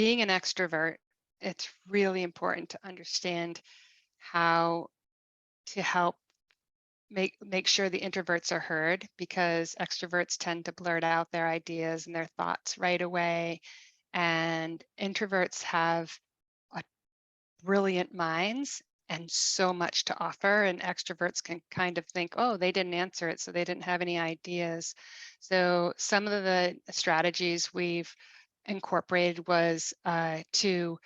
being an extrovert, it's really important to understand how to help make sure the introverts are heard, because extroverts tend to blurt out their ideas and their thoughts right away, and introverts have a brilliant minds and so much to offer, and extroverts can kind of think, oh, they didn't answer it, so they didn't have any ideas. So some of the strategies we've incorporated was to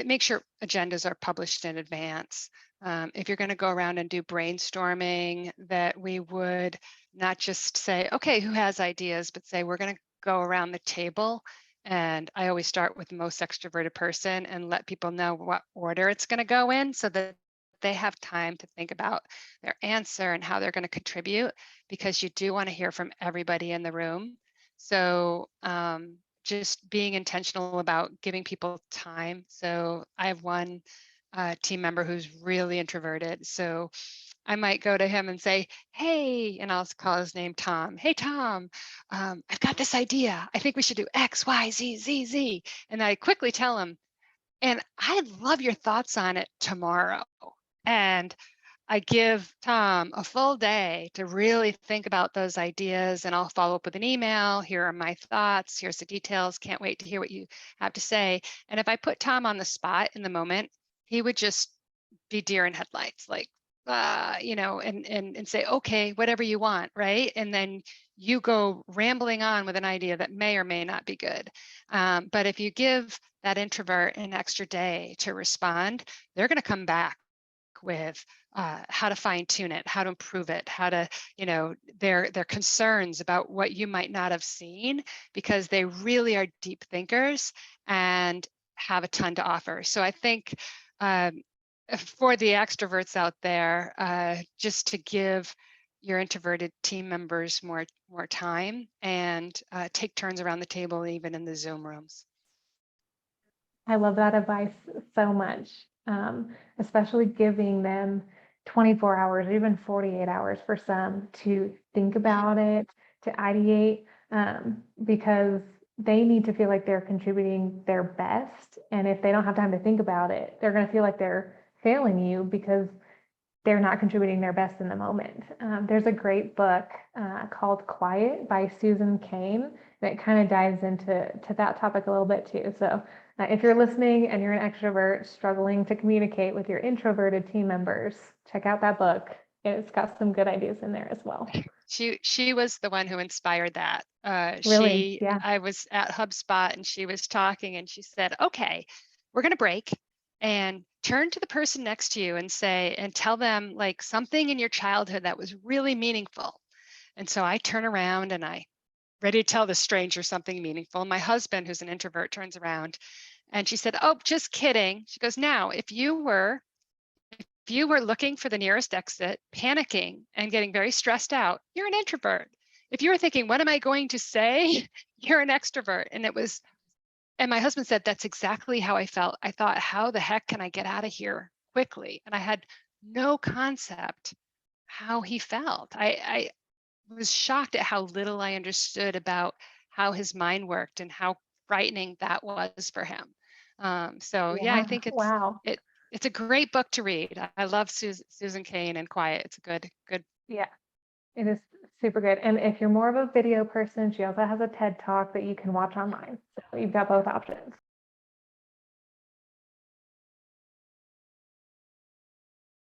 make sure agendas are published in advance. If you're going to go around and do brainstorming, that we would not just say, okay, who has ideas, but say we're going to go around the table, and I always start with the most extroverted person and let people know what order it's going to go in, so that they have time to think about their answer and how they're going to contribute, because you do want to hear from everybody in the room. So just being intentional about giving people time. So I have one team member who's really introverted. So I might go to him and say, hey, and I'll call his name Tom. Hey, Tom, I've got this idea. I think we should do X, Y, Z, Z, Z. And I quickly tell him, and I'd love your thoughts on it tomorrow. And I give Tom a full day to really think about those ideas, and I'll follow up with an email. Here are my thoughts. Here's the details. Can't wait to hear what you have to say. And if I put Tom on the spot in the moment, he would just be deer in headlights, like, and say, okay, whatever you want, right? And then you go rambling on with an idea that may or may not be good. But if you give that introvert an extra day to respond, they're going to come back with how to fine tune it, how to improve it, how to, their concerns about what you might not have seen, because they really are deep thinkers and have a ton to offer. So I think for the extroverts out there, just to give your introverted team members more time, and take turns around the table, even in the Zoom rooms. I love that advice so much, especially giving them 24 hours, even 48 hours for some to think about it, to ideate, because they need to feel like they're contributing their best. And if they don't have time to think about it, they're going to feel like they're failing you because they're not contributing their best in the moment. There's a great book called Quiet by Susan Cain that kind of dives into that topic a little bit too. So if you're listening and you're an extrovert struggling to communicate with your introverted team members, check out that book. It's got some good ideas in there as well. She was the one who inspired that. Really? Yeah. I was at HubSpot and she was talking and she said, okay, we're going to break and turn to the person next to you and tell them like something in your childhood that was really meaningful. And so I turn around and I ready to tell the stranger something meaningful. My husband, who's an introvert, turns around and she said, oh, just kidding. She goes, now, if you were looking for the nearest exit, panicking and getting very stressed out, you're an introvert. If you were thinking, what am I going to say? You're an extrovert. And my husband said, that's exactly how I felt. I thought, how the heck can I get out of here quickly? And I had no concept how he felt. I was shocked at how little I understood about how his mind worked and how frightening that was for him. Yeah, I think Wow. it's a great book to read. I love Susan Cain and Quiet. It's a good. Yeah, it is super good. And if you're more of a video person, she also has a TED Talk that you can watch online. So you've got both options.